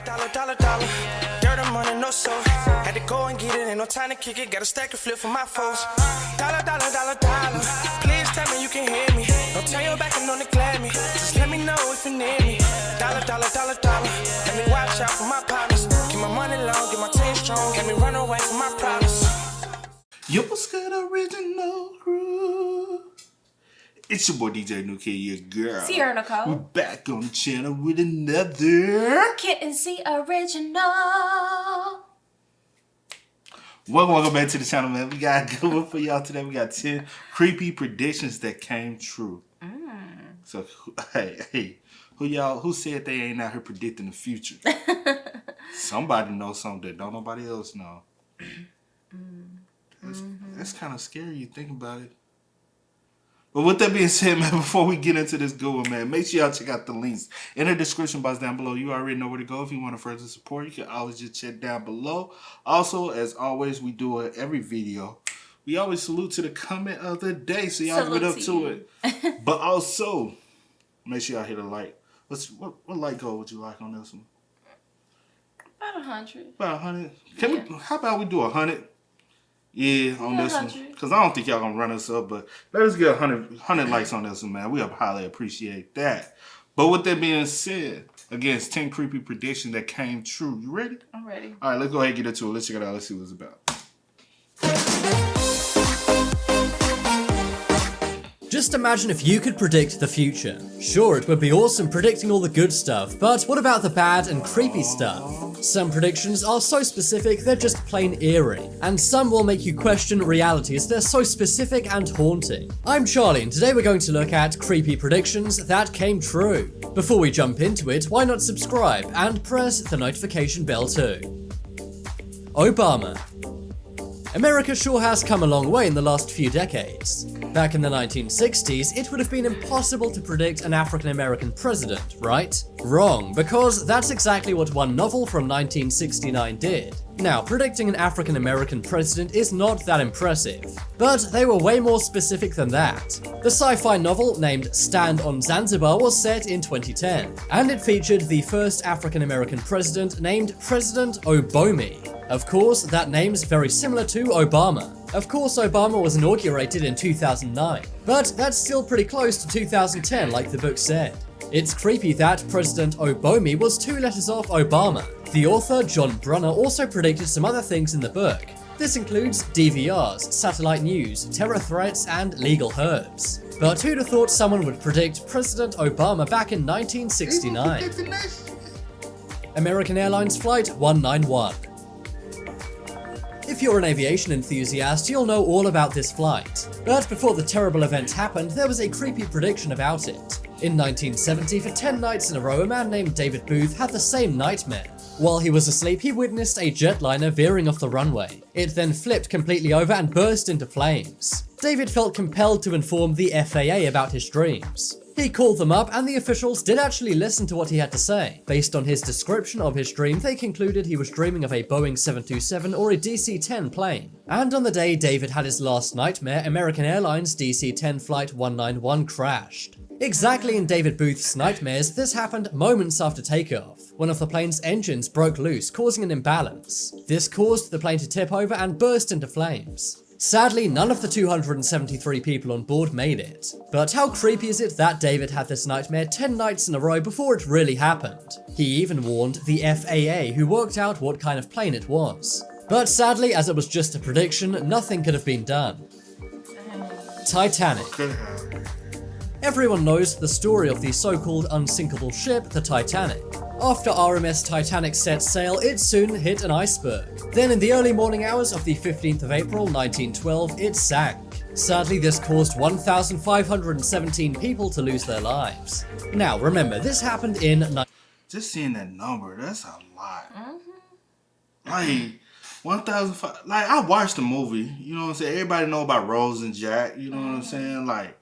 Dollar. Dirt and money, no soul. Had to go and get it, ain't no time to kick it. Got a stack and flip for my foes. Dollar. Please tell me you can hear me. Don't turn your back and don't neglect me. Just let me know if you need me. Dollar. Let me watch out for my partners. Keep my money long, get my team strong. Let me run away from my problems. Yo, what's good, original crew? It's your boy DJ New Kid, your girl. Sierra Nicole. We're back on the channel with another Kid and C original. Welcome back to the channel, man. We got a good one for y'all today. We got 10 creepy predictions that came true. So, hey, who said they ain't out here predicting the future? Somebody knows something that don't nobody else know. That's kind of scary, you think about it. But with that being said, man, before we get into this good one, man, make sure y'all check out the links in the description box down below. You already know where to go if you want to further support. You can always just check down below. Also, as always, we do it every video. We always salute to the comment of the day, so y'all get up to it. But also, make sure y'all hit a like. What like goal would you like on this one? About 100. About 100? How about we do 100? Yeah, on this 100. one. Because I don't think y'all going to run us up, but let us get 100 likes on this one, man. We highly appreciate that. But with that being said, again, it's 10 creepy predictions that came true. You ready? I'm ready. All right, let's go ahead and get into it. Let's check it out. Let's see what it's about. Just imagine if you could predict the future. Sure, it would be awesome predicting all the good stuff, but what about the bad and creepy stuff? Some predictions are so specific they're just plain eerie, and some will make you question reality as they're so specific and haunting. I'm Charlie, and today we're going to look at creepy predictions that came true. Before we jump into it, why not subscribe and press the notification bell too. Obama. America sure has come a long way in the last few decades. Back in the 1960s, it would have been impossible to predict an African-American president, right? Wrong, because that's exactly what one novel from 1969 did. Now, predicting an African-American president is not that impressive, but they were way more specific than that. The sci-fi novel named Stand on Zanzibar was set in 2010, and it featured the first African-American president named President Obomi. Of course, that name's very similar to Obama. Of course, Obama was inaugurated in 2009, but that's still pretty close to 2010 like the book said. It's creepy that President Obomi was 2 letters off Obama. The author, John Brunner, also predicted some other things in the book. This includes DVRs, satellite news, terror threats, and legal herbs. But who'd have thought someone would predict President Obama back in 1969? American Airlines Flight 191. If you're an aviation enthusiast, you'll know all about this flight. But before the terrible event happened, there was a creepy prediction about it. In 1970, for 10 nights in a row, a man named David Booth had the same nightmare. While he was asleep, he witnessed a jetliner veering off the runway. It then flipped completely over and burst into flames. David felt compelled to inform the FAA about his dreams. He called them up, and the officials did actually listen to what he had to say. Based on his description of his dream, they concluded he was dreaming of a Boeing 727 or a DC-10 plane. And on the day David had his last nightmare, American Airlines DC-10 Flight 191 crashed. Exactly in David Booth's nightmares, this happened moments after takeoff. One of the plane's engines broke loose, causing an imbalance. This caused the plane to tip over and burst into flames. Sadly, none of the 273 people on board made it. But how creepy is it that David had this nightmare 10 nights in a row before it really happened? He even warned the FAA, who worked out what kind of plane it was. But sadly, as it was just a prediction, nothing could have been done. Titanic. Everyone knows the story of the so-called unsinkable ship, the Titanic. After RMS Titanic set sail, it soon hit an iceberg. Then in the early morning hours of the 15th of April 1912, it sank. Sadly, this caused 1,517 people to lose their lives. Now, remember, this happened in... Just seeing that number, that's a lot. Like, 1,005... Like, I watched the movie, you know what I'm saying? Everybody know about Rose and Jack, you know what I'm saying? Like,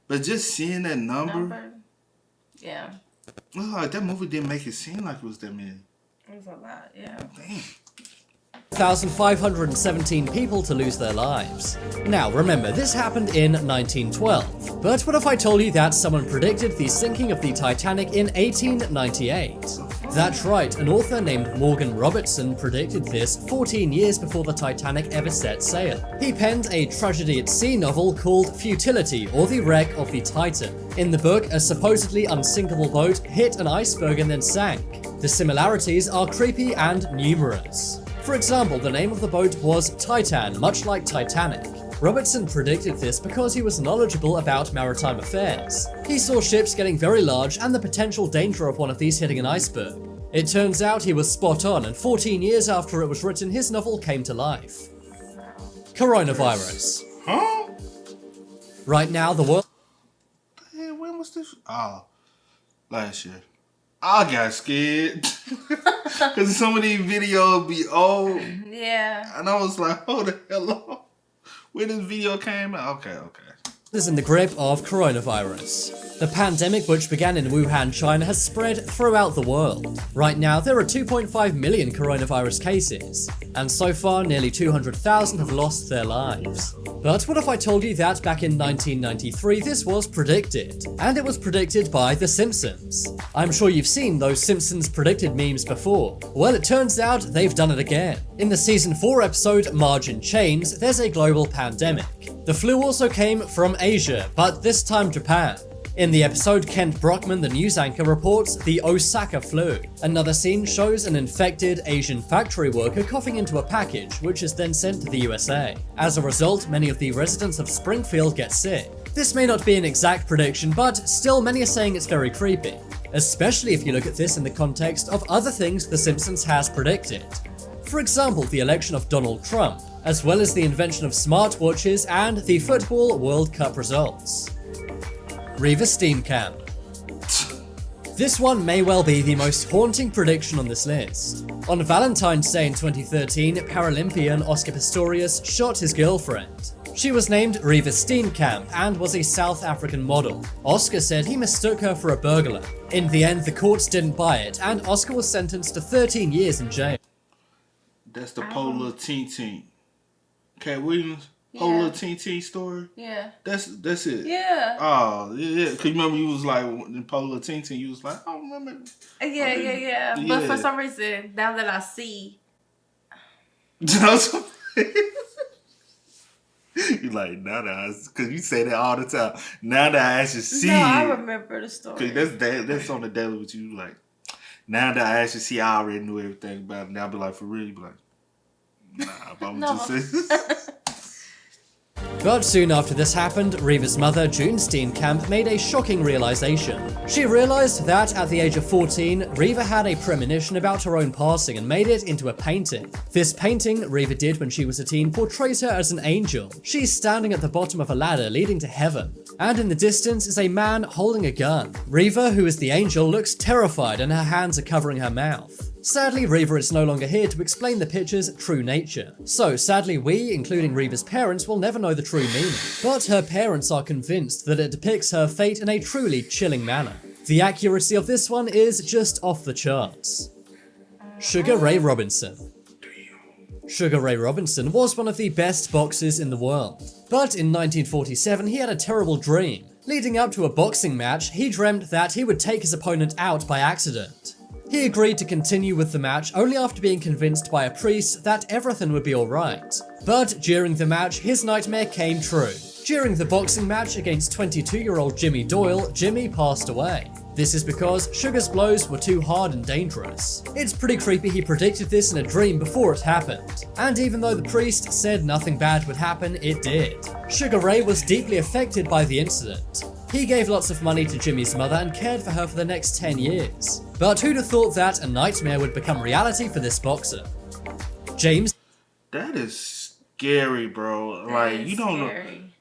but just seeing that number? Yeah. Like, that movie didn't make it seem like it was that many. It was a lot, yeah. Damn. 1,517 people to lose their lives. Now remember, this happened in 1912. But what if I told you that someone predicted the sinking of the Titanic in 1898? That's right, an author named Morgan Robertson predicted this 14 years before the Titanic ever set sail. He penned a tragedy at sea novel called Futility, or the Wreck of the Titan. In the book, a supposedly unsinkable boat hit an iceberg and then sank. The similarities are creepy and numerous. For example, the name of the boat was Titan, much like Titanic. Robertson predicted this because he was knowledgeable about maritime affairs. He saw ships getting very large and the potential danger of one of these hitting an iceberg. It turns out he was spot on, and 14 years after it was written, his novel came to life. Coronavirus. Huh? Right now, the world... Hey, when was this? Oh, last year. I got scared. Because some of these videos be old. Yeah. And I was like, hold the hell on. When this video came out? Okay. is in the grip of coronavirus. The pandemic, which began in Wuhan, China, has spread throughout the world. Right now, there are 2.5 million coronavirus cases, and so far nearly 200,000 have lost their lives. But what if I told you that back in 1993 this was predicted? And it was predicted by The Simpsons. I'm sure you've seen those Simpsons predicted memes before. Well, it turns out they've done it again. In the season 4 episode Marge in Chains, there's a global pandemic. The flu also came from Asia, but this time Japan. In the episode, Kent Brockman, the news anchor, reports the Osaka flu. Another scene shows an infected Asian factory worker coughing into a package, which is then sent to the USA. As a result, many of the residents of Springfield get sick. This may not be an exact prediction, but still many are saying it's very creepy. Especially if you look at this in the context of other things The Simpsons has predicted. For example, the election of Donald Trump, as well as the invention of smartwatches and the Football World Cup results. Reeva Steenkamp. This one may well be the most haunting prediction on this list. On Valentine's Day in 2013, Paralympian Oscar Pistorius shot his girlfriend. She was named Reeva Steenkamp and was a South African model. Oscar said he mistook her for a burglar. In the end, the courts didn't buy it, and Oscar was sentenced to 13 years in jail. That's the Polar Teen. Cat Williams? Polar Teen story? Yeah. That's it. Yeah. Oh, yeah. Cause remember you was like, in Polar Teen, you was like, I don't remember. Yeah. But for some reason, now that I see. You like, now that I, cause you say that all the time. Now that I actually see I it. remember the story. Cause that's on the daily with you. Like, now that I actually see, I already knew everything about it. Now I be like, for real? You be like, nah, but I'm just saying. But soon after this happened, Reeva's mother, June Steenkamp, made a shocking realization. She realized that at the age of 14, Reeva had a premonition about her own passing and made it into a painting. This painting Reeva did when she was a teen portrays her as an angel. She's standing at the bottom of a ladder leading to heaven, and in the distance is a man holding a gun. Reeva, who is the angel, looks terrified and her hands are covering her mouth. Sadly, Reeva is no longer here to explain the picture's true nature. So sadly we, including Reeva's parents, will never know the true meaning. But her parents are convinced that it depicts her fate in a truly chilling manner. The accuracy of this one is just off the charts. Sugar Ray Robinson. Sugar Ray Robinson was one of the best boxers in the world. But in 1947 he had a terrible dream. Leading up to a boxing match, he dreamt that he would take his opponent out by accident. He agreed to continue with the match only after being convinced by a priest that everything would be alright. But during the match, his nightmare came true. During the boxing match against 22-year-old Jimmy Doyle, Jimmy passed away. This is because Sugar's blows were too hard and dangerous. It's pretty creepy he predicted this in a dream before it happened. And even though the priest said nothing bad would happen, it did. Sugar Ray was deeply affected by the incident. He gave lots of money to Jimmy's mother and cared for her for the next 10 years. But who'd have thought that a nightmare would become reality for this boxer? James? That is scary, bro. Like, you don't know.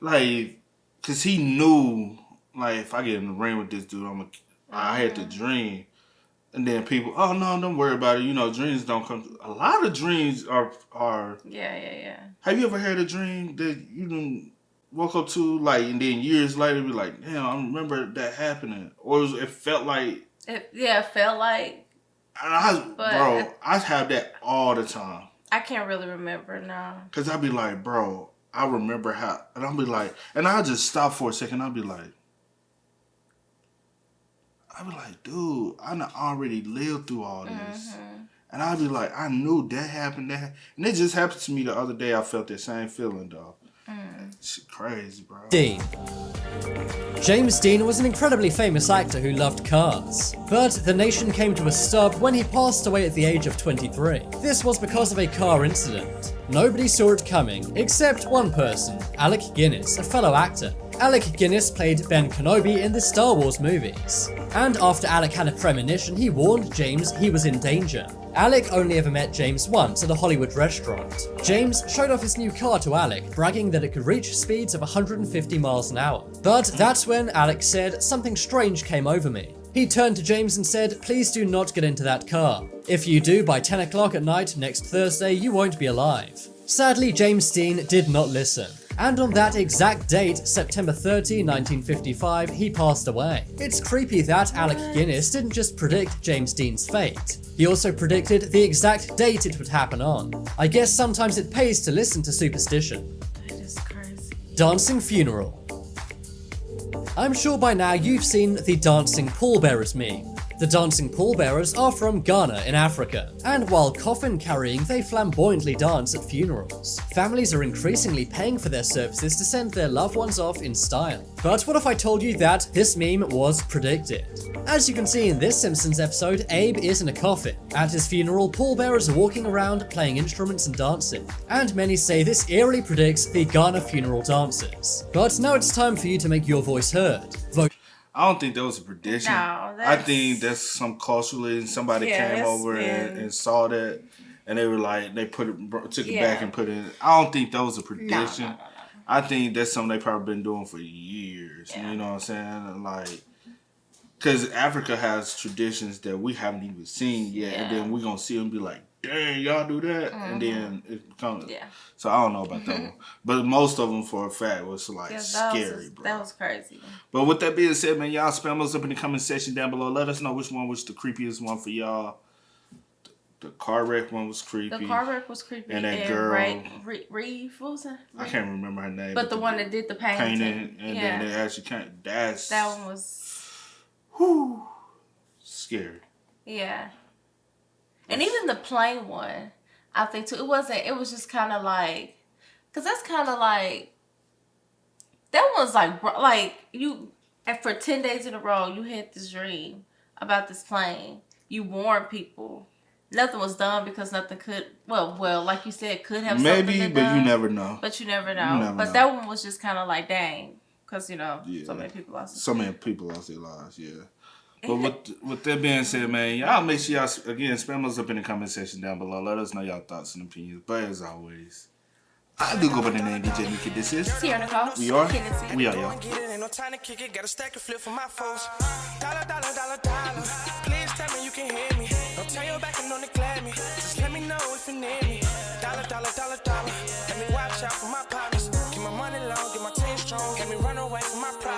Like, cause he knew, like, if I get in the ring with this dude, I had to dream. And then people, oh no, don't worry about it. You know, dreams don't come. A lot of dreams are. Yeah. Have you ever had a dream that you didn't woke up to, like, and then years later be like, damn, I remember that happening, or it felt like. It felt like. Bro, I have that all the time. I can't really remember now. Cause I'll be like, bro, I remember how, and I'll be like, and I'll just stop for a second. I'll be like, I be like, dude, I done already lived through all this. And I'd be like, I knew that happened, and it just happened to me the other day. I felt that same feeling, though. Shit crazy, bro. Dean. James Dean was an incredibly famous actor who loved cars, but the nation came to a stop when he passed away at the age of 23. This was because of a car incident. Nobody saw it coming, except one person, Alec Guinness, a fellow actor. Alec Guinness played Ben Kenobi in the Star Wars movies. And after Alec had a premonition, he warned James he was in danger. Alec only ever met James once at a Hollywood restaurant. James showed off his new car to Alec, bragging that it could reach speeds of 150 miles an hour. But that's when Alec said, "Something strange came over me." He turned to James and said, "Please do not get into that car. If you do, by 10 o'clock at night next Thursday, you won't be alive." Sadly, James Dean did not listen. And on that exact date, September 30, 1955, he passed away. It's creepy that Alec Guinness didn't just predict James Dean's fate. He also predicted the exact date it would happen on. I guess sometimes it pays to listen to superstition. That is crazy. Dancing funeral. I'm sure by now you've seen the dancing pallbearers meme. The dancing pallbearers are from Ghana in Africa, and while coffin carrying, they flamboyantly dance at funerals. Families are increasingly paying for their services to send their loved ones off in style. But what if I told you that this meme was predicted? As you can see in this Simpsons episode, Abe is in a coffin. At his funeral, pallbearers are walking around playing instruments and dancing, and many say this eerily predicts the Ghana funeral dances. But now it's time for you to make your voice heard. Vote. I don't think that was a prediction. No, I think that's some culturally somebody came over and saw that, and they were like they took it back and put it in. I don't think that was a prediction. No. I think that's something they probably been doing for years. Yeah. You know what I'm saying? Like, because Africa has traditions that we haven't even seen yet, and then we're gonna see them be like, "Dang, y'all do that," and then it comes. Yeah. So I don't know about that one, but most of them for a fact was like scary, bro. That was crazy. But with that being said, man, y'all spam us up in the comment section down below. Let us know which one was the creepiest one for y'all. The car wreck one was creepy. The car wreck was creepy. And that girl, Reeve, what was that? I can't remember her name. But the one that did the painting. And then they actually can't. That one was. Whew, scary. Yeah. And even the plane one, I think too, it was just kind of like, because that's kind of like, that one's like you, and for 10 days in a row, you had this dream about this plane. You warned people. Nothing was done because nothing could, well, like you said, could have something maybe, but done, you never know. But you never know. But that one was just kind of like, dang, because, so many people lost their lives, yeah. But with that being said, man, y'all make sure y'all, again, spam us up in the comment section down below. Let us know y'all thoughts and opinions. But as always, I do go by the name DJ Nikki. This is Sierra Nicole. We are, y'all. Ain't no time to kick it, got a stack of flip for my foes. Dollar. Please tell me you can hear me. Don't turn your back and don't neglect me. Just let me know if you need me. Dollar. Let me watch out for my partners. Keep my money low, get my team strong. Let me run away from my problems.